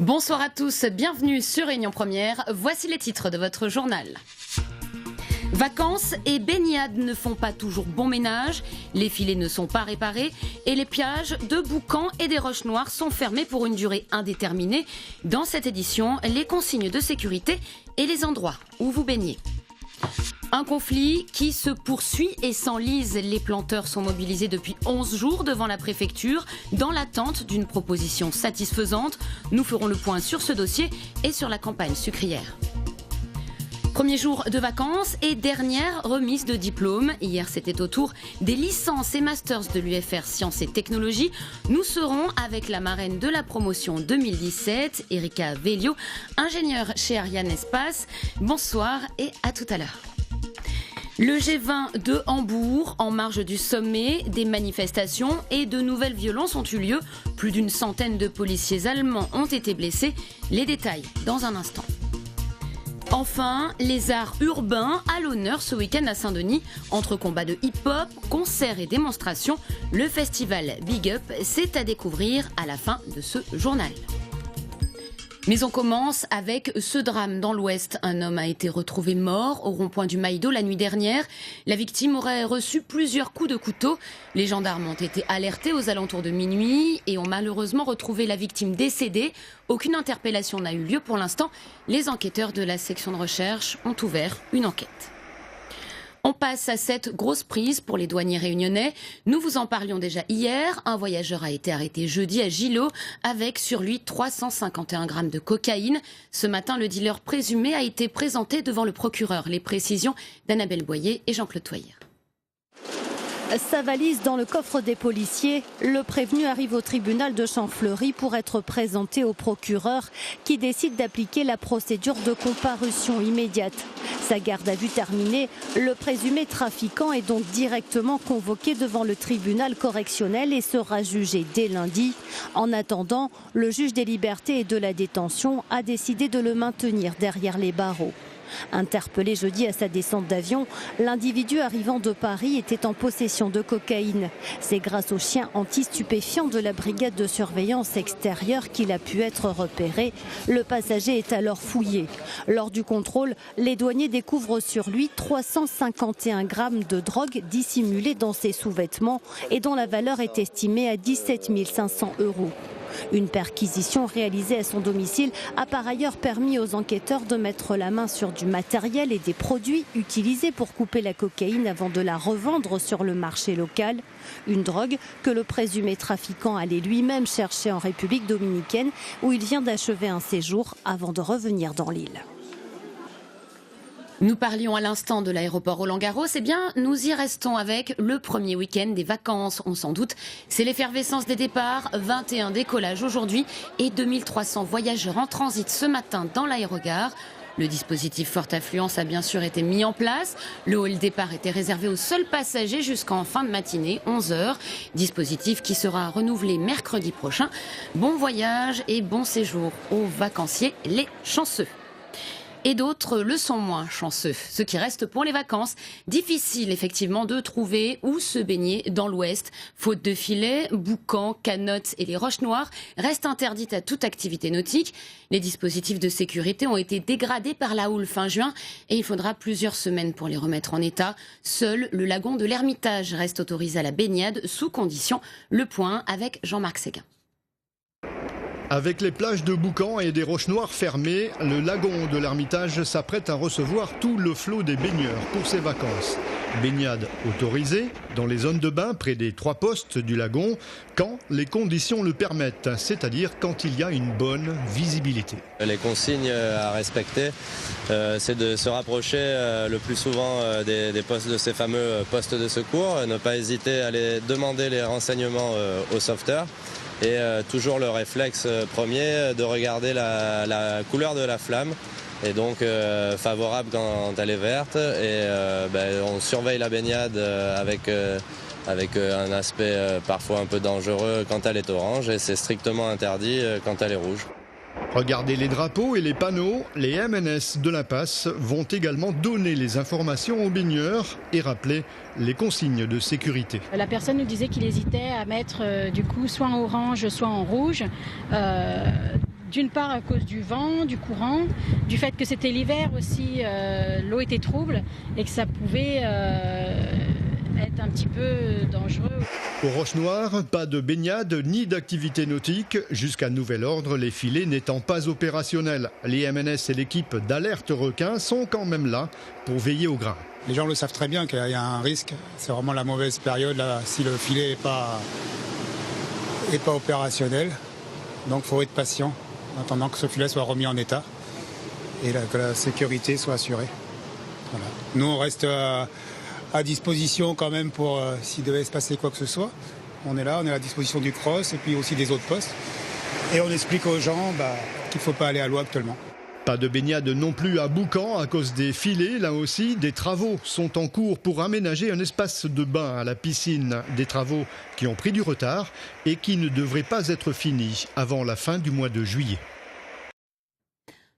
Bonsoir à tous, bienvenue sur Réunion Première. Voici les titres de votre journal. Vacances et baignades ne font pas toujours bon ménage, les filets ne sont pas réparés et les plages de Boucan et des Roches Noires sont fermées pour une durée indéterminée. Dans cette édition, les consignes de sécurité et les endroits où vous baignez. Un conflit qui se poursuit et s'enlise. Les planteurs sont mobilisés depuis 11 jours devant la préfecture dans l'attente d'une proposition satisfaisante. Nous ferons le point sur ce dossier et sur la campagne sucrière. Premier jour de vacances et dernière remise de diplôme. Hier, c'était au tour des licences et masters de l'UFR Sciences et Technologies. Nous serons avec la marraine de la promotion 2017, Erika Vellio, ingénieure chez Ariane Espace. Bonsoir et à tout à l'heure. Le G20 de Hambourg, en marge du sommet, des manifestations et de nouvelles violences ont eu lieu. Plus d'une centaine de policiers allemands ont été blessés. Les détails dans un instant. Enfin, les arts urbains à l'honneur ce week-end à Saint-Denis. Entre combats de hip-hop, concerts et démonstrations, le festival Big Up, c'est à découvrir à la fin de ce journal. Mais on commence avec ce drame dans l'Ouest. Un homme a été retrouvé mort au rond-point du Maïdo la nuit dernière. La victime aurait reçu plusieurs coups de couteau. Les gendarmes ont été alertés aux alentours de minuit et ont malheureusement retrouvé la victime décédée. Aucune interpellation n'a eu lieu pour l'instant. Les enquêteurs de la section de recherche ont ouvert une enquête. On passe à cette grosse prise pour les douaniers réunionnais. Nous vous en parlions déjà hier. Un voyageur a été arrêté jeudi à Gillot avec sur lui 351 grammes de cocaïne. Ce matin, le dealer présumé a été présenté devant le procureur. Les précisions d'Annabelle Boyer et Jean-Claude Toyer. Sa valise dans le coffre des policiers, le prévenu arrive au tribunal de Champfleury pour être présenté au procureur qui décide d'appliquer la procédure de comparution immédiate. Sa garde à vue terminée, le présumé trafiquant est donc directement convoqué devant le tribunal correctionnel et sera jugé dès lundi. En attendant, le juge des libertés et de la détention a décidé de le maintenir derrière les barreaux. Interpellé jeudi à sa descente d'avion, l'individu arrivant de Paris était en possession de cocaïne. C'est grâce aux chiens anti-stupéfiants de la brigade de surveillance extérieure qu'il a pu être repéré. Le passager est alors fouillé. Lors du contrôle, les douaniers découvrent sur lui 351 grammes de drogue dissimulée dans ses sous-vêtements et dont la valeur est estimée à 17 500 €. Une perquisition réalisée à son domicile a par ailleurs permis aux enquêteurs de mettre la main sur du matériel et des produits utilisés pour couper la cocaïne avant de la revendre sur le marché local. Une drogue que le présumé trafiquant allait lui-même chercher en République dominicaine où il vient d'achever un séjour avant de revenir dans l'île. Nous parlions à l'instant de l'aéroport Roland-Garros. Eh bien, nous y restons avec le premier week-end des vacances. On s'en doute, c'est l'effervescence des départs. 21 décollages aujourd'hui et 2300 voyageurs en transit ce matin dans l'aérogare. Le dispositif forte affluence a bien sûr été mis en place. Le hall départ était réservé aux seuls passagers jusqu'en fin de matinée, 11h. Dispositif qui sera renouvelé mercredi prochain. Bon voyage et bon séjour aux vacanciers, les chanceux. Et d'autres le sont moins chanceux. Ce qui reste pour les vacances, difficile effectivement de trouver où se baigner dans l'Ouest. Faute de filets, Boucan, Canottes et les Roches Noires restent interdites à toute activité nautique. Les dispositifs de sécurité ont été dégradés par la houle fin juin et il faudra plusieurs semaines pour les remettre en état. Seul le lagon de l'Ermitage reste autorisé à la baignade sous condition. Le point avec Jean-Marc Séguin. Avec les plages de Boucan et des Roches Noires fermées, le lagon de l'Ermitage s'apprête à recevoir tout le flot des baigneurs pour ses vacances. Baignade autorisée dans les zones de bain près des 3 postes du lagon quand les conditions le permettent, c'est-à-dire quand il y a une bonne visibilité. Les consignes à respecter, c'est de se rapprocher le plus souvent des postes de ces fameux postes de secours, ne pas hésiter à aller demander les renseignements aux sauveteurs. Et toujours le réflexe premier de regarder la couleur de la flamme et donc favorable quand elle est verte et on surveille la baignade avec un aspect parfois un peu dangereux quand elle est orange et c'est strictement interdit quand elle est rouge. Regardez les drapeaux et les panneaux, les MNS de l'impasse vont également donner les informations aux baigneurs et rappeler les consignes de sécurité. La personne nous disait qu'il hésitait à mettre du coup soit en orange, soit en rouge. D'une part à cause du vent, du courant, du fait que c'était l'hiver aussi, l'eau était trouble et que ça pouvait être un petit peu dangereux. Aux Roches-Noires, pas de baignade ni d'activité nautique, jusqu'à nouvel ordre, les filets n'étant pas opérationnels. Les MNS et l'équipe d'alerte requin sont quand même là pour veiller au grain. Les gens le savent très bien qu'il y a un risque. C'est vraiment la mauvaise période là, si le filet n'est pas opérationnel. Donc il faut être patient en attendant que ce filet soit remis en état et que la sécurité soit assurée. Voilà. Nous on reste à disposition quand même pour s'il devait se passer quoi que ce soit. On est là, on est à la disposition du CROSS et puis aussi des autres postes. Et on explique aux gens qu'il ne faut pas aller à l'eau actuellement. Pas de baignade non plus à Boucan à cause des filets. Là aussi, des travaux sont en cours pour aménager un espace de bain à la piscine. Des travaux qui ont pris du retard et qui ne devraient pas être finis avant la fin du mois de juillet.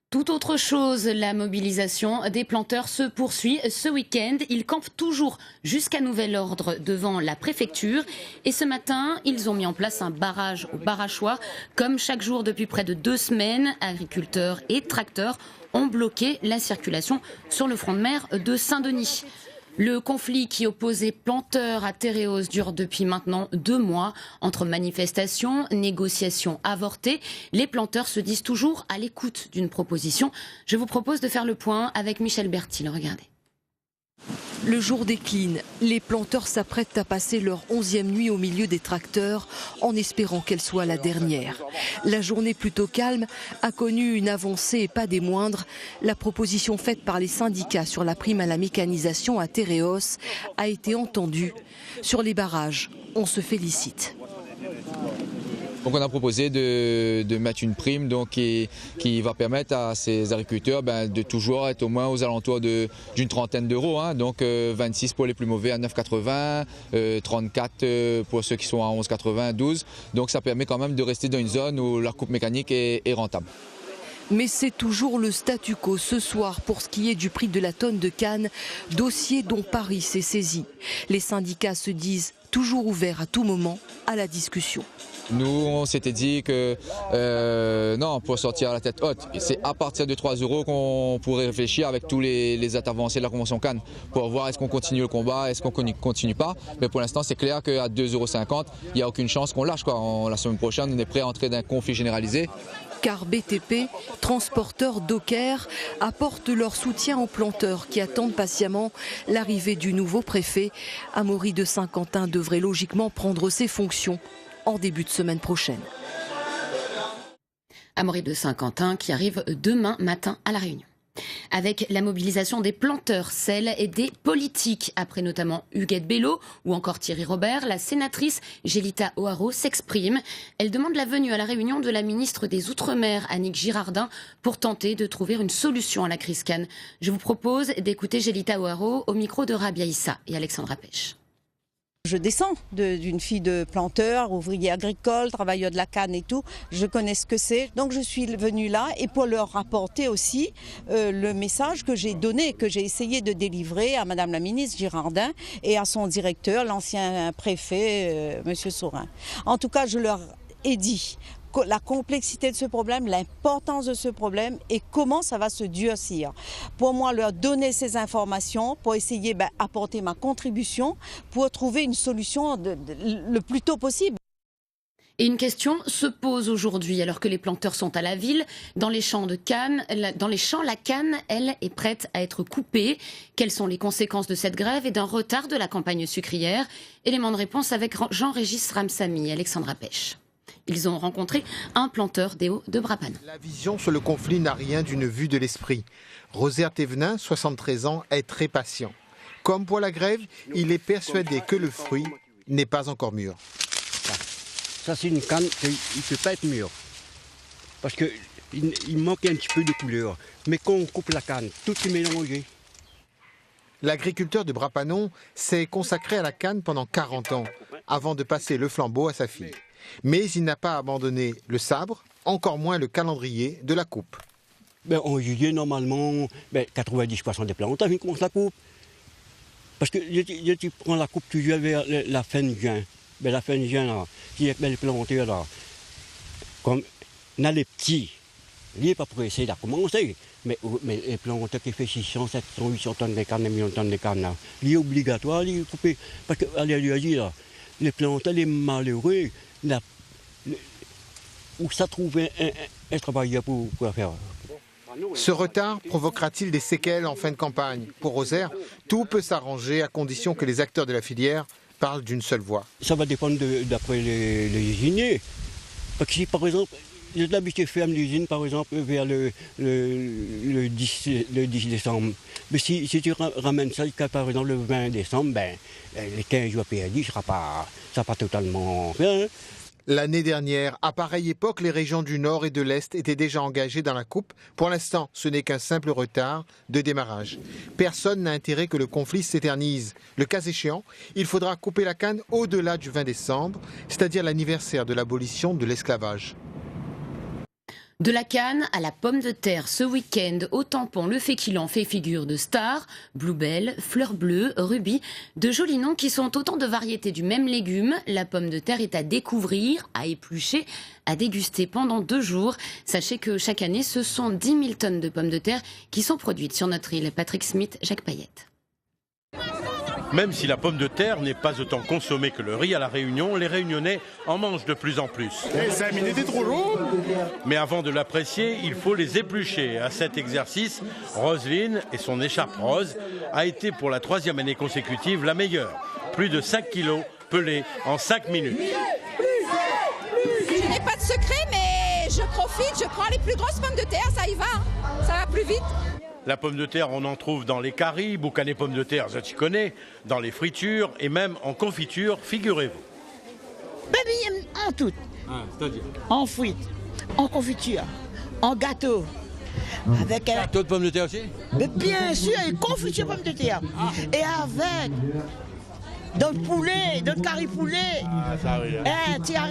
Tout autre chose, la mobilisation des planteurs se poursuit ce week-end. Ils campent toujours jusqu'à nouvel ordre devant la préfecture. Et ce matin, ils ont mis en place un barrage au Barachois. Comme chaque jour depuis près de 2 semaines, agriculteurs et tracteurs ont bloqué la circulation sur le front de mer de Saint-Denis. Le conflit qui opposait planteurs à Tereos dure depuis maintenant 2 mois. Entre manifestations, négociations avortées, les planteurs se disent toujours à l'écoute d'une proposition. Je vous propose de faire le point avec Michel Bertil. Regardez. Le jour décline, les planteurs s'apprêtent à passer leur 11e nuit au milieu des tracteurs en espérant qu'elle soit la dernière. La journée plutôt calme a connu une avancée et pas des moindres. La proposition faite par les syndicats sur la prime à la mécanisation à Tereos a été entendue. Sur les barrages, on se félicite. Donc on a proposé de mettre une prime donc, qui va permettre à ces agriculteurs de toujours être au moins aux alentours d'une trentaine d'euros. Hein, donc 26 pour les plus mauvais à 9,80, 34 pour ceux qui sont à 11,80, 12. Donc ça permet quand même de rester dans une zone où la coupe mécanique est rentable. Mais c'est toujours le statu quo ce soir pour ce qui est du prix de la tonne de canne, dossier dont Paris s'est saisi. Les syndicats se disent toujours ouverts à tout moment à la discussion. Nous, on s'était dit que non, pour sortir à la tête haute, c'est à partir de 3 € qu'on pourrait réfléchir avec tous les interventions de la Convention Cannes pour voir est-ce qu'on continue le combat, est-ce qu'on continue pas. Mais pour l'instant, c'est clair qu'à 2,50 €, il n'y a aucune chance qu'on lâche. La semaine prochaine, on est prêt à entrer dans un conflit généralisé. Car BTP, transporteurs dockers, apportent leur soutien aux planteurs qui attendent patiemment l'arrivée du nouveau préfet. Amaury de Saint-Quentin devrait logiquement prendre ses fonctions en début de semaine prochaine. Amaury de Saint-Quentin qui arrive demain matin à La Réunion. Avec la mobilisation des planteurs, celle et des politiques, après notamment Huguette Bello ou encore Thierry Robert, la sénatrice Gélita O'Haraud s'exprime. Elle demande la venue à La Réunion de la ministre des Outre-mer, Annick Girardin, pour tenter de trouver une solution à la crise canne. Je vous propose d'écouter Gélita O'Haraud au micro de Rabia Issa et Alexandra Pêche. Je descends d'une fille de planteur, ouvrier agricole, travailleur de la canne et tout. Je connais ce que c'est. Donc je suis venue là et pour leur rapporter aussi le message que j'ai donné, que j'ai essayé de délivrer à Madame la ministre Girardin et à son directeur, l'ancien préfet, Monsieur Saurin. En tout cas, je leur ai dit la complexité de ce problème, l'importance de ce problème et comment ça va se durcir. Pour moi, leur donner ces informations pour essayer d'apporter ma contribution pour trouver une solution le plus tôt possible. Et une question se pose aujourd'hui, alors que les planteurs sont à la ville. Dans les champs de canne, la canne, elle, est prête à être coupée. Quelles sont les conséquences de cette grève et d'un retard de la campagne sucrière? Élément de réponse avec Jean-Régis Ramsamy et Alexandra Pêche. Ils ont rencontré un planteur des Hauts de Brapane. La vision sur le conflit n'a rien d'une vue de l'esprit. Rosaire Thévenin, 73 ans, est très patient. Comme pour la grève, il est persuadé que le fruit n'est pas encore mûr. Ça, c'est une canne qui ne peut pas être mûre. Parce qu'il manque un petit peu de couleur. Mais quand on coupe la canne, tout est mélangé. L'agriculteur de Brapanon s'est consacré à la canne pendant 40 ans, avant de passer le flambeau à sa fille. Mais il n'a pas abandonné le sabre, encore moins le calendrier de la coupe. En juillet, normalement, 90% des planteurs commencent la coupe. Parce que tu prends la coupe toujours vers la fin de juin. La fin de juin, là, qui est les planteurs, là, comme on a les petits, Il n'est pas pressé d'commencer. Mais les planteurs qui font 600, 700, 800 tonnes de canne, 1 million de tonnes de canne, il est obligatoire de couper. Parce que, allez, là, les planteurs, les malheureux, où ça trouve un travail pour faire. Ce retard provoquera-t-il des séquelles en fin de campagne? Pour Rosaire, tout peut s'arranger à condition que les acteurs de la filière parlent d'une seule voix. Ça va dépendre d'après les usiniers. Parce que si par exemple, j'ai l'habitude de fermer l'usine par exemple vers le 10 décembre. Mais si tu ramènes ça par exemple le 20 décembre, les 15 jours perdus, ça ne sera pas totalement fait. L'année dernière, à pareille époque, les régions du Nord et de l'Est étaient déjà engagées dans la coupe. Pour l'instant, ce n'est qu'un simple retard de démarrage. Personne n'a intérêt que le conflit s'éternise. Le cas échéant, il faudra couper la canne au-delà du 20 décembre, c'est-à-dire l'anniversaire de l'abolition de l'esclavage. De la canne à la pomme de terre ce week-end, au tampon, le féculent fait figure de star, bluebell, fleur bleue, rubis, de jolis noms qui sont autant de variétés du même légume. La pomme de terre est à découvrir, à éplucher, à déguster pendant 2 jours. Sachez que chaque année, ce sont 10 000 tonnes de pommes de terre qui sont produites sur notre île. Patrick Smith, Jacques Payette. Même si la pomme de terre n'est pas autant consommée que le riz à La Réunion, les Réunionnais en mangent de plus en plus. Et 5 minutes est trop long. Mais avant de l'apprécier, il faut les éplucher. À cet exercice, Roselyne et son écharpe rose a été pour la 3e année consécutive la meilleure. Plus de 5 kilos pelés en 5 minutes. Je n'ai pas de secret, mais je profite, je prends les plus grosses pommes de terre, ça y va, ça va plus vite. La pomme de terre, on en trouve dans les caries, boucané pommes de terre, ça tu connais, dans les fritures et même en confiture, figurez-vous. En tout. C'est-à-dire En frites, en confiture, en gâteau. Avec un gâteau de pommes de terre aussi? Mais bien sûr, une confiture de pommes de terre. Et avec d'autres poulets, d'autres caries poulets. Ah, ça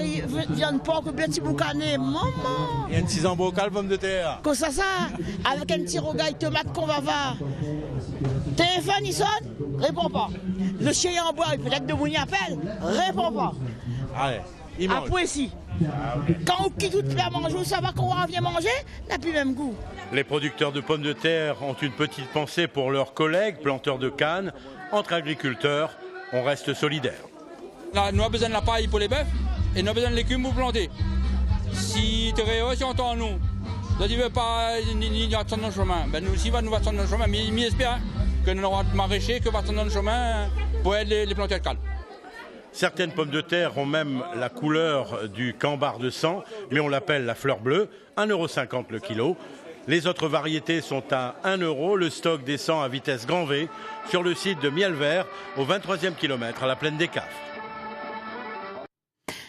oui. Viande porc, un petit boucané, maman. Il y a un petit bocal pommes de terre. Comme ça, avec un petit rogaille tomate qu'on va voir. Téléphone, il sonne, réponds pas. Le chien est en bois, peut-être de Mouni appelle, réponds pas. Allez, il mange. Après, si. Quand on quitte tout à manger, ça va qu'on vient manger, n'a plus le même goût. Les producteurs de pommes de terre ont une petite pensée pour leurs collègues, planteurs de canne. Entre agriculteurs, on reste solidaires. Là, nous avons besoin de la paille pour les bœufs et nous avons besoin de l'écume pour planter. Si tu réussis, on entend nous. Si tu ne veux pas ni attendre dans le chemin, nous aussi, nous va attendre dans le chemin. Mais j'espère que nous aurons maraîchers qui vont attendre dans le chemin pour aider les planteurs de canne. Certaines pommes de terre ont même la couleur du cambar de sang, mais on l'appelle la fleur bleue, 1,50 € le kilo. Les autres variétés sont à 1 €. Le stock descend à vitesse grand V sur le site de Mielvert, au 23e kilomètre, à la plaine des Cafres.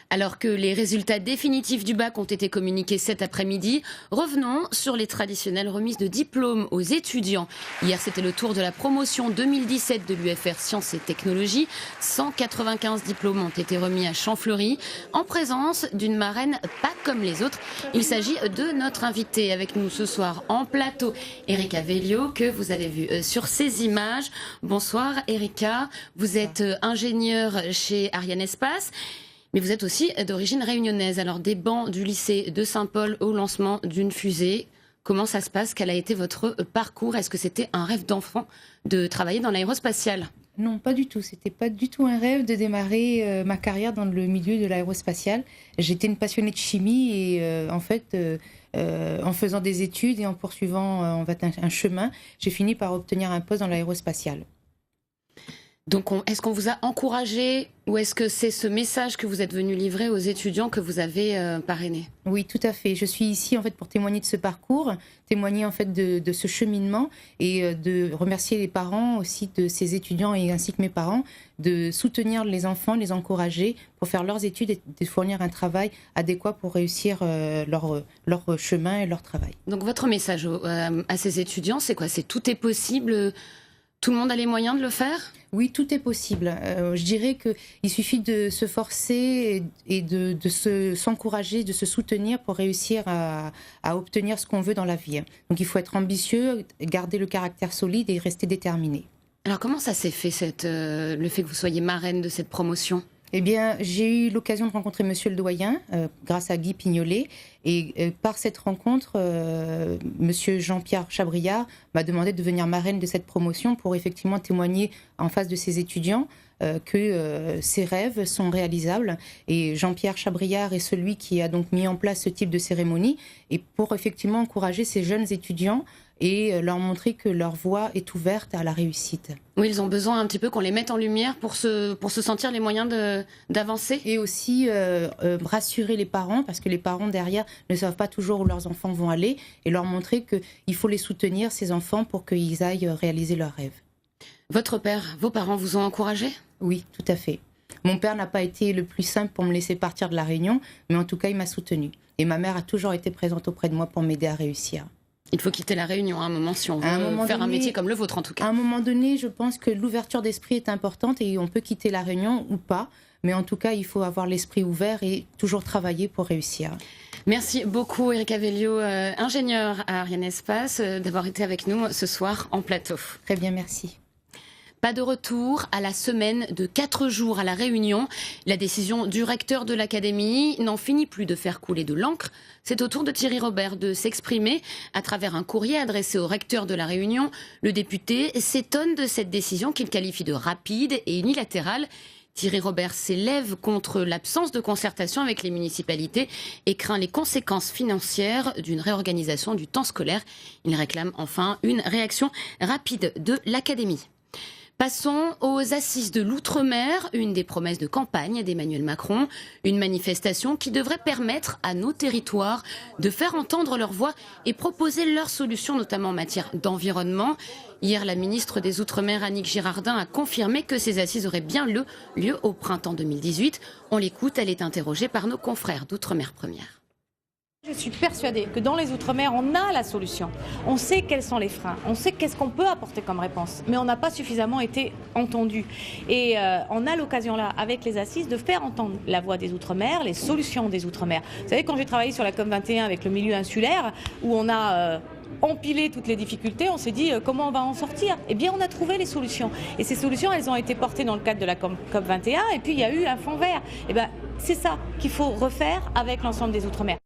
Alors que les résultats définitifs du bac ont été communiqués cet après-midi, revenons sur les traditionnelles remises de diplômes aux étudiants. Hier, c'était le tour de la promotion 2017 de l'UFR Sciences et Technologies. 195 diplômes ont été remis à Champfleury, en présence d'une marraine pas comme les autres. Il s'agit de notre invitée avec nous ce soir en plateau, Erika Velio, que vous avez vu sur ces images. Bonsoir Erika, vous êtes ingénieure chez Ariane Espace. Mais vous êtes aussi d'origine réunionnaise. Alors, des bancs du lycée de Saint-Paul au lancement d'une fusée. Comment ça se passe? Quel a été votre parcours? Est-ce que c'était un rêve d'enfant de travailler dans l'aérospatiale? Non, pas du tout. C'était pas du tout un rêve de démarrer ma carrière dans le milieu de l'aérospatiale. J'étais une passionnée de chimie et en fait, en faisant des études et en poursuivant un chemin, j'ai fini par obtenir un poste dans l'aérospatiale. Donc, est-ce qu'on vous a encouragé ou est-ce que c'est ce message que vous êtes venu livrer aux étudiants que vous avez parrainé? Oui, tout à fait. Je suis ici en fait pour témoigner de ce parcours, témoigner en fait de ce cheminement et de remercier les parents aussi de ces étudiants et ainsi que mes parents de soutenir les enfants, les encourager pour faire leurs études et de fournir un travail adéquat pour réussir leur chemin et leur travail. Donc, votre message à ces étudiants, c'est quoi? C'est tout est possible? Tout le monde a les moyens de le faire? Oui, tout est possible. Je dirais qu'il suffit de se forcer et de s'encourager, de se soutenir pour réussir à obtenir ce qu'on veut dans la vie. Donc il faut être ambitieux, garder le caractère solide et rester déterminé. Alors comment ça s'est fait, le fait que vous soyez marraine de cette promotion? Eh bien, j'ai eu l'occasion de rencontrer Monsieur le Doyen, grâce à Guy Pignolet. Et par cette rencontre, Monsieur Jean-Pierre Chabriard m'a demandé de devenir marraine de cette promotion pour effectivement témoigner en face de ses étudiants que ces rêves sont réalisables. Et Jean-Pierre Chabriard est celui qui a donc mis en place ce type de cérémonie et pour effectivement encourager ces jeunes étudiants et leur montrer que leur voie est ouverte à la réussite. Oui, ils ont besoin un petit peu qu'on les mette en lumière pour se sentir les moyens d'avancer. Et aussi rassurer les parents, parce que les parents derrière ne savent pas toujours où leurs enfants vont aller, et leur montrer qu'il faut les soutenir, ces enfants, pour qu'ils aillent réaliser leurs rêves. Votre père, vos parents vous ont encouragé ? Oui, tout à fait. Mon père n'a pas été le plus simple pour me laisser partir de La Réunion, mais en tout cas, il m'a soutenue. Et ma mère a toujours été présente auprès de moi pour m'aider à réussir. Il faut quitter La Réunion à un moment si on veut faire un métier comme le vôtre en tout cas. À un moment donné, je pense que l'ouverture d'esprit est importante et on peut quitter La Réunion ou pas. Mais en tout cas, il faut avoir l'esprit ouvert et toujours travailler pour réussir. Merci beaucoup Eric Avelio, ingénieur à Ariane Espace, d'avoir été avec nous ce soir en plateau. Très bien, merci. Pas de retour à la semaine de 4 jours à La Réunion. La décision du recteur de l'académie n'en finit plus de faire couler de l'encre. C'est au tour de Thierry Robert de s'exprimer à travers un courrier adressé au recteur de La Réunion. Le député s'étonne de cette décision qu'il qualifie de rapide et unilatérale. Thierry Robert s'élève contre l'absence de concertation avec les municipalités et craint les conséquences financières d'une réorganisation du temps scolaire. Il réclame enfin une réaction rapide de l'académie. Passons aux assises de l'outre-mer, une des promesses de campagne d'Emmanuel Macron. Une manifestation qui devrait permettre à nos territoires de faire entendre leur voix et proposer leurs solutions, notamment en matière d'environnement. Hier, la ministre des Outre-mer, Annick Girardin, a confirmé que ces assises auraient bien lieu au printemps 2018. On l'écoute, elle est interrogée par nos confrères d'Outre-mer Première. Je suis persuadée que dans les Outre-mer, on a la solution. On sait quels sont les freins, on sait qu'est-ce qu'on peut apporter comme réponse, mais on n'a pas suffisamment été entendu. Et on a l'occasion là, avec les assises, de faire entendre la voix des Outre-mer, les solutions des Outre-mer. Vous savez, quand j'ai travaillé sur la COP21 avec le milieu insulaire, où on a empilé toutes les difficultés, on s'est dit comment on va en sortir. Eh bien, on a trouvé les solutions. Et ces solutions, elles ont été portées dans le cadre de la COP21, et puis il y a eu un fonds vert. Eh bien, c'est ça qu'il faut refaire avec l'ensemble des Outre-mer.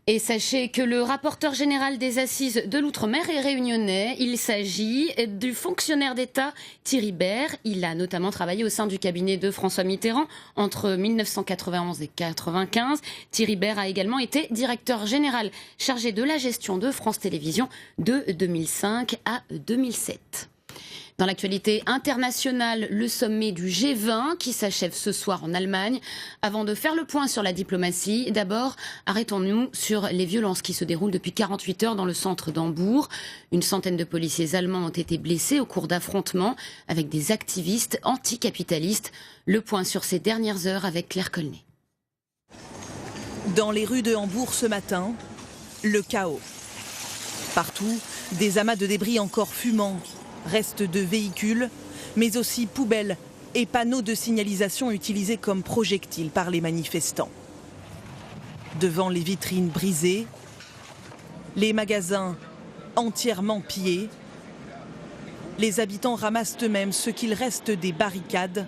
Et sachez que le rapporteur général des assises de l'outre-mer est réunionnais. Il s'agit du fonctionnaire d'État Thierry Baird. Il a notamment travaillé au sein du cabinet de François Mitterrand entre 1991 et 1995. Thierry Baird a également été directeur général chargé de la gestion de France Télévisions de 2005 à 2007. Dans l'actualité internationale, le sommet du G20 qui s'achève ce soir en Allemagne. Avant de faire le point sur la diplomatie, d'abord, arrêtons-nous sur les violences qui se déroulent depuis 48 heures dans le centre d'Hambourg. Une centaine de policiers allemands ont été blessés au cours d'affrontements avec des activistes anticapitalistes. Le point sur ces dernières heures avec Claire Colnet. Dans les rues de Hambourg ce matin, le chaos. Partout, des amas de débris encore fumants. Restes de véhicules, mais aussi poubelles et panneaux de signalisation utilisés comme projectiles par les manifestants. Devant les vitrines brisées, les magasins entièrement pillés, les habitants ramassent eux-mêmes ce qu'il reste des barricades,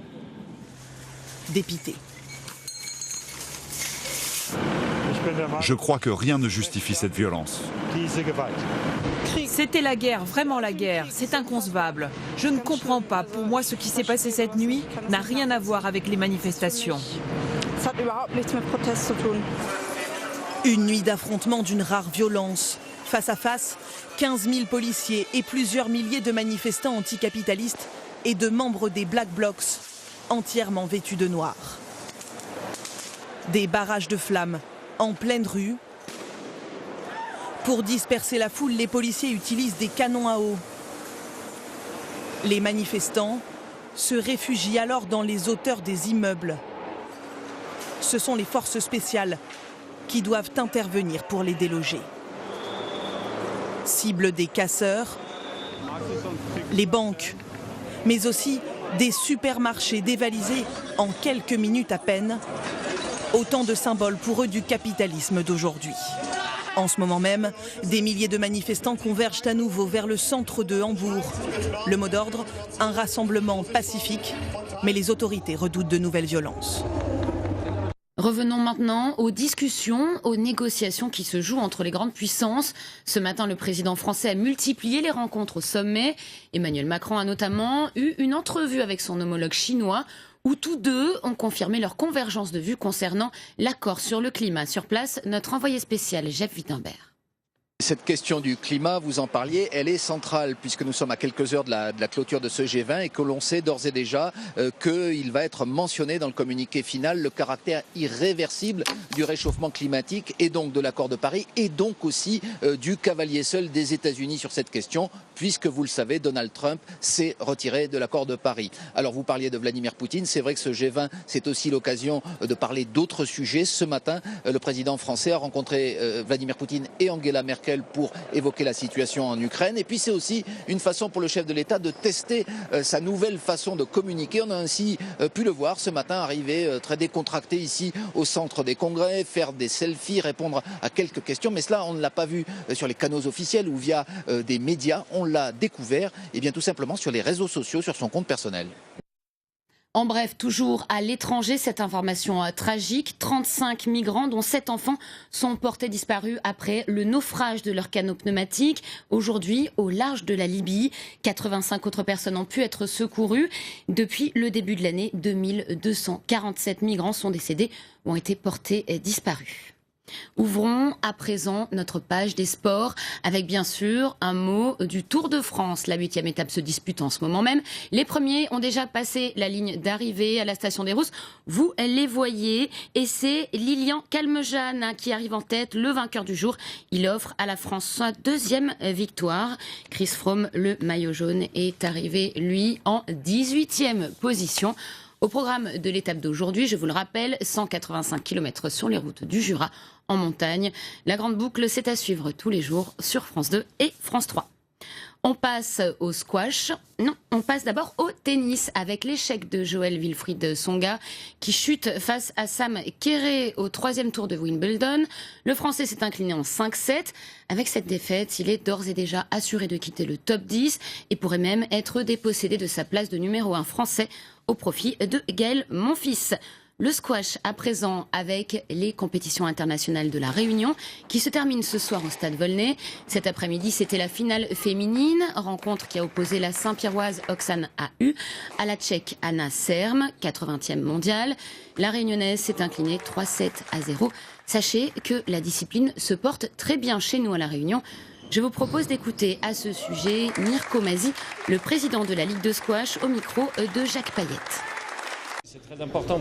dépités. Je crois que rien ne justifie cette violence. C'était la guerre, vraiment la guerre. C'est inconcevable. Je ne comprends pas. Pour moi, ce qui s'est passé cette nuit n'a rien à voir avec les manifestations. Une nuit d'affrontement d'une rare violence. Face à face, 15 000 policiers et plusieurs milliers de manifestants anticapitalistes et de membres des Black Blocs, entièrement vêtus de noir. Des barrages de flammes en pleine rue. Pour disperser la foule, les policiers utilisent des canons à eau. Les manifestants se réfugient alors dans les hauteurs des immeubles. Ce sont les forces spéciales qui doivent intervenir pour les déloger. Cible des casseurs, les banques, mais aussi des supermarchés dévalisés en quelques minutes à peine. Autant de symboles pour eux du capitalisme d'aujourd'hui. En ce moment même, des milliers de manifestants convergent à nouveau vers le centre de Hambourg. Le mot d'ordre, un rassemblement pacifique, mais les autorités redoutent de nouvelles violences. Revenons maintenant aux discussions, aux négociations qui se jouent entre les grandes puissances. Ce matin, le président français a multiplié les rencontres au sommet. Emmanuel Macron a notamment eu une entrevue avec son homologue chinois où tous deux ont confirmé leur convergence de vues concernant l'accord sur le climat. Sur place, notre envoyé spécial, Jeff Wittenberg. Cette question du climat, vous en parliez, elle est centrale puisque nous sommes à quelques heures de la clôture de ce G20 et que l'on sait d'ores et déjà qu'il va être mentionné dans le communiqué final le caractère irréversible du réchauffement climatique et donc de l'accord de Paris et donc aussi du cavalier seul des États-Unis sur cette question puisque vous le savez, Donald Trump s'est retiré de l'accord de Paris. Alors vous parliez de Vladimir Poutine, c'est vrai que ce G20 c'est aussi l'occasion de parler d'autres sujets. Ce matin, le président français a rencontré Vladimir Poutine et Angela Merkel pour évoquer la situation en Ukraine. Et puis c'est aussi une façon pour le chef de l'État de tester sa nouvelle façon de communiquer. On a ainsi pu le voir ce matin arriver très décontracté ici au centre des congrès, faire des selfies, répondre à quelques questions. Mais cela, on ne l'a pas vu sur les canaux officiels ou via des médias. On l'a découvert bien tout simplement sur les réseaux sociaux, sur son compte personnel. En bref, toujours à l'étranger, cette information tragique, 35 migrants dont 7 enfants sont portés disparus après le naufrage de leur canot pneumatique. Aujourd'hui, au large de la Libye, 85 autres personnes ont pu être secourues. Depuis le début de l'année, 2247 migrants sont décédés ou ont été portés disparus. Ouvrons à présent notre page des sports avec bien sûr un mot du Tour de France. La 8e étape se dispute en ce moment même. Les premiers ont déjà passé la ligne d'arrivée à la station des Rousses. Vous les voyez et c'est Lilian Calmejane qui arrive en tête, le vainqueur du jour. Il offre à la France sa 2e victoire. Chris Froome, le maillot jaune, est arrivé lui en 18e position. Au programme de l'étape d'aujourd'hui, je vous le rappelle, 185 km sur les routes du Jura en montagne. La grande boucle, c'est à suivre tous les jours sur France 2 et France 3. On passe au squash. Non, on passe d'abord au tennis avec l'échec de Joël-Wilfried Tsonga qui chute face à Sam Querrey au 3e tour de Wimbledon. Le Français s'est incliné en 5-7. Avec cette défaite, il est d'ores et déjà assuré de quitter le top 10 et pourrait même être dépossédé de sa place de numéro 1 français au profit de Gaël Monfils. Le squash à présent avec les compétitions internationales de la Réunion qui se terminent ce soir au Stade Volnay. Cet après-midi, c'était la finale féminine, rencontre qui a opposé la Saint-Pierroise Oksana Ahu à la Tchèque Anna Serm, 80e mondiale. La Réunionnaise s'est inclinée 3-7-0. Sachez que la discipline se porte très bien chez nous à la Réunion. Je vous propose d'écouter à ce sujet Mirko Masi, le président de la Ligue de squash, au micro de Jacques Payette. C'est très important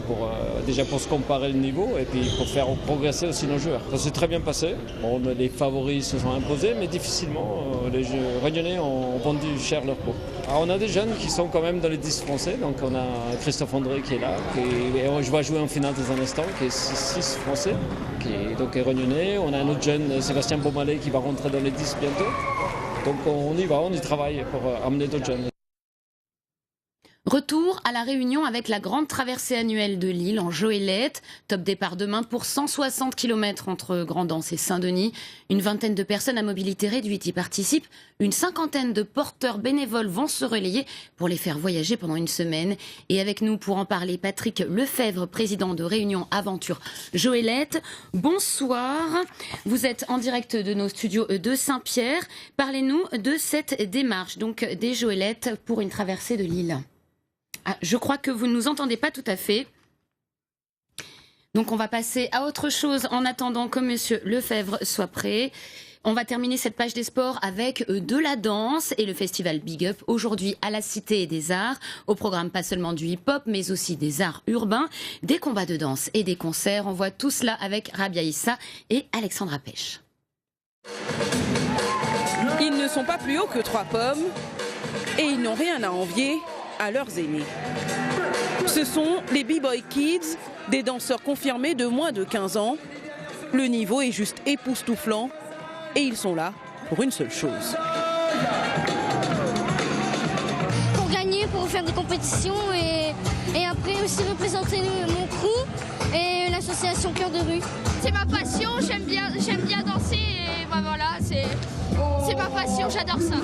déjà pour se comparer le niveau et puis pour faire progresser aussi nos joueurs. Ça s'est très bien passé. Bon, les favoris se sont imposés, mais difficilement. Les Réunionnais ont vendu cher leur peau. Alors, on a des jeunes qui sont quand même dans les 10 français. Donc on a Christophe André qui est là, et je vais jouer en finale dans un instant, qui est 6 français, qui est réunionnais. On a un autre jeune, Sébastien Beaumalet, qui va rentrer dans les 10 bientôt. Donc on y va, on y travaille pour amener d'autres jeunes. Retour à la Réunion avec la grande traversée annuelle de l'île en Joëlette. Top départ demain pour 160 km entre Grand'Anse et Saint-Denis. Une vingtaine de personnes à mobilité réduite y participent. Une cinquantaine de porteurs bénévoles vont se relayer pour les faire voyager pendant une semaine. Et avec nous pour en parler, Patrick Lefebvre, président de Réunion Aventure Joëlette. Bonsoir. Vous êtes en direct de nos studios de Saint-Pierre. Parlez-nous de cette démarche, donc des Joëlettes pour une traversée de l'île. Ah, je crois que vous ne nous entendez pas tout à fait. Donc on va passer à autre chose en attendant que Monsieur Lefebvre soit prêt. On va terminer cette page des sports avec de la danse et le festival Big Up aujourd'hui à la Cité des Arts. Au programme pas seulement du hip-hop mais aussi des arts urbains, des combats de danse et des concerts. On voit tout cela avec Rabia Issa et Alexandra Pêche. Ils ne sont pas plus hauts que 3 pommes et ils n'ont rien à envier à leurs aînés. Ce sont les B-Boy Kids, des danseurs confirmés de moins de 15 ans. Le niveau est juste époustouflant et ils sont là pour une seule chose. Pour gagner, pour faire des compétitions et après aussi représenter mon crew et l'association Cœur de Rue. c'est ma passion, j'aime bien danser et bah voilà, c'est ma passion, j'adore ça.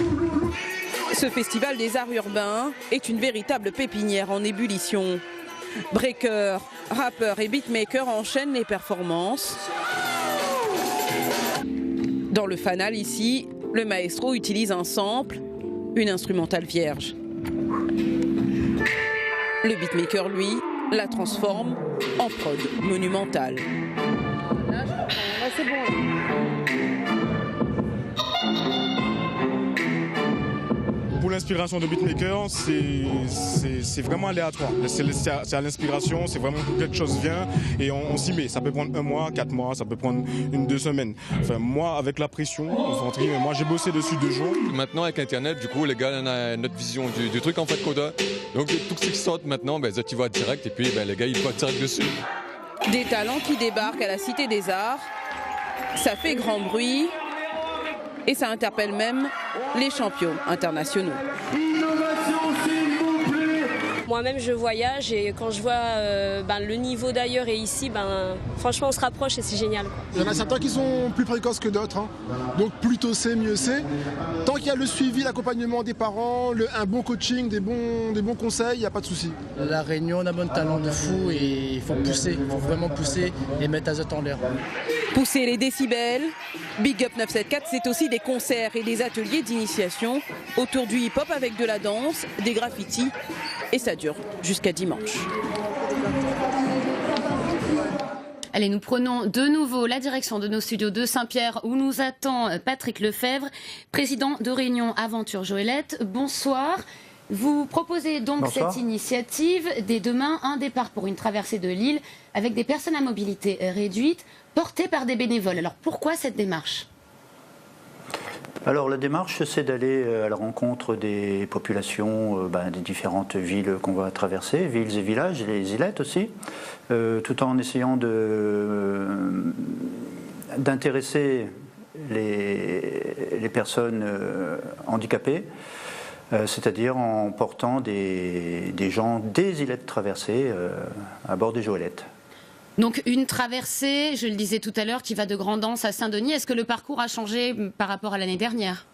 Ce festival des arts urbains est une véritable pépinière en ébullition. Breakers, rappeurs et beatmakers enchaînent les performances. Dans le fanal ici, le maestro utilise un sample, une instrumentale vierge. Le beatmaker, lui, la transforme en prod monumentale. Là, c'est bon. Pour l'inspiration de beatmaker, c'est vraiment aléatoire. C'est à l'inspiration, c'est vraiment que quelque chose vient et on s'y met. Ça peut prendre 1 mois, 4 mois, ça peut prendre 1-2 semaines. Enfin, moi, avec la pression, moi j'ai bossé dessus 2 jours. Maintenant, avec Internet, du coup, les gars, on a notre vision du truc en fait qu'on a. Donc tout ce qui sort maintenant, tu vois direct et puis les gars, ils vont direct dessus. Des talents qui débarquent à la Cité des Arts, ça fait grand bruit. Et ça interpelle même les champions internationaux. Moi-même, je voyage et quand je vois le niveau d'ailleurs et ici, franchement, on se rapproche et c'est génial. Il y en a certains qui sont plus précoces que d'autres. Donc plus tôt c'est, mieux c'est. Tant qu'il y a le suivi, l'accompagnement des parents, un bon coaching, des bons conseils, il n'y a pas de souci. La Réunion, on a un talent de fou et il faut pousser, il faut vraiment pousser et mettre Azote en l'air. Pousser les décibels, Big Up 974, c'est aussi des concerts et des ateliers d'initiation autour du hip-hop avec de la danse, des graffitis et ça dure jusqu'à dimanche. Allez, nous prenons de nouveau la direction de nos studios de Saint-Pierre où nous attend Patrick Lefebvre, président de Réunion Aventure Joëlette. Bonsoir. Vous proposez donc cette initiative dès demain, un départ pour une traversée de l'île avec des personnes à mobilité réduite portées par des bénévoles. Alors pourquoi cette démarche ? Alors la démarche, c'est d'aller à la rencontre des populations des différentes villes qu'on va traverser, villes et villages, les îlettes aussi, tout en essayant d'intéresser les personnes handicapées, c'est-à-dire en portant des gens des îlettes traversées à bord des Joëlettes. Donc une traversée, je le disais tout à l'heure, qui va de Grand'Anse à Saint-Denis. Est-ce que le parcours a changé par rapport à l'année dernière ?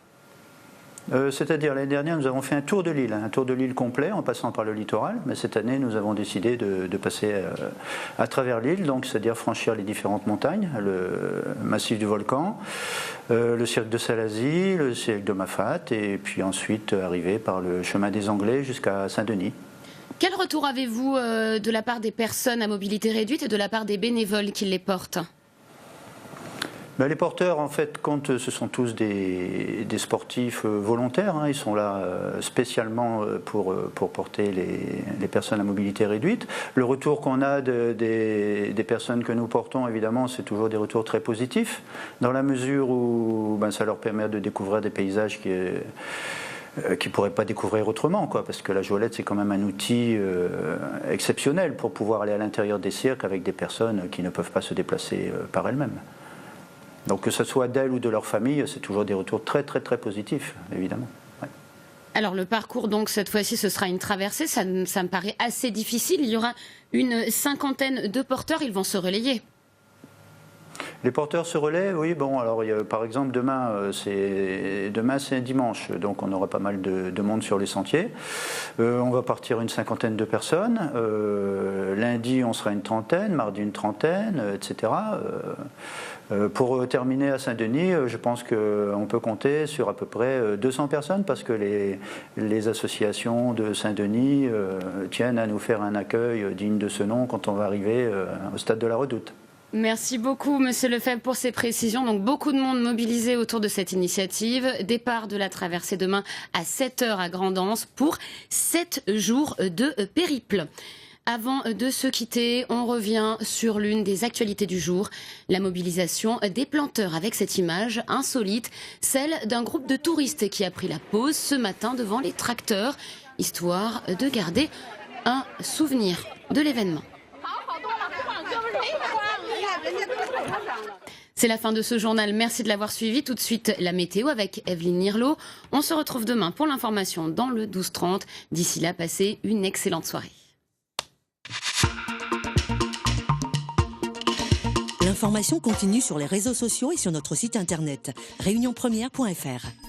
C'est-à-dire l'année dernière, nous avons fait un tour de l'île complet en passant par le littoral. Mais cette année, nous avons décidé de passer à travers l'île, donc c'est-à-dire franchir les différentes montagnes, le massif du Volcan, le cirque de Salazie, le cirque de Mafat, et puis ensuite arriver par le chemin des Anglais jusqu'à Saint-Denis. Quel retour avez-vous de la part des personnes à mobilité réduite et de la part des bénévoles qui les portent ? Les porteurs, en fait, ce sont tous des sportifs volontaires. Ils sont là spécialement pour porter les personnes à mobilité réduite. Le retour qu'on a des personnes que nous portons, évidemment, c'est toujours des retours très positifs, dans la mesure où ça leur permet de découvrir des paysages qui ne pourraient pas découvrir autrement, parce que la Joëlette, c'est quand même un outil exceptionnel pour pouvoir aller à l'intérieur des cirques avec des personnes qui ne peuvent pas se déplacer par elles-mêmes. Donc que ce soit d'elles ou de leur famille, c'est toujours des retours très très très positifs, évidemment. Ouais. Alors le parcours, donc cette fois-ci, ce sera une traversée, ça me paraît assez difficile. Il y aura une 50aine de porteurs, ils vont se relayer. Les porteurs se relaient, oui. Alors par exemple, demain c'est un dimanche, donc on aura pas mal de monde sur les sentiers. On va partir une 50aine de personnes. Lundi, on sera une 30aine, mardi une 30aine, etc. Pour terminer à Saint-Denis, je pense qu'on peut compter sur à peu près 200 personnes parce que les associations de Saint-Denis tiennent à nous faire un accueil digne de ce nom quand on va arriver au stade de la Redoute. Merci beaucoup, Monsieur Lefebvre, pour ces précisions. Donc, beaucoup de monde mobilisé autour de cette initiative. Départ de la traversée demain à 7h à Grand'Anse pour 7 jours de périple. Avant de se quitter, on revient sur l'une des actualités du jour, la mobilisation des planteurs avec cette image insolite, celle d'un groupe de touristes qui a pris la pause ce matin devant les tracteurs, histoire de garder un souvenir de l'événement. C'est la fin de ce journal. Merci de l'avoir suivi. Tout de suite, la météo avec Evelyne Nirlo. On se retrouve demain pour l'information dans le 12h30. D'ici là, passez une excellente soirée. L'information continue sur les réseaux sociaux et sur notre site internet réunionpremière.fr.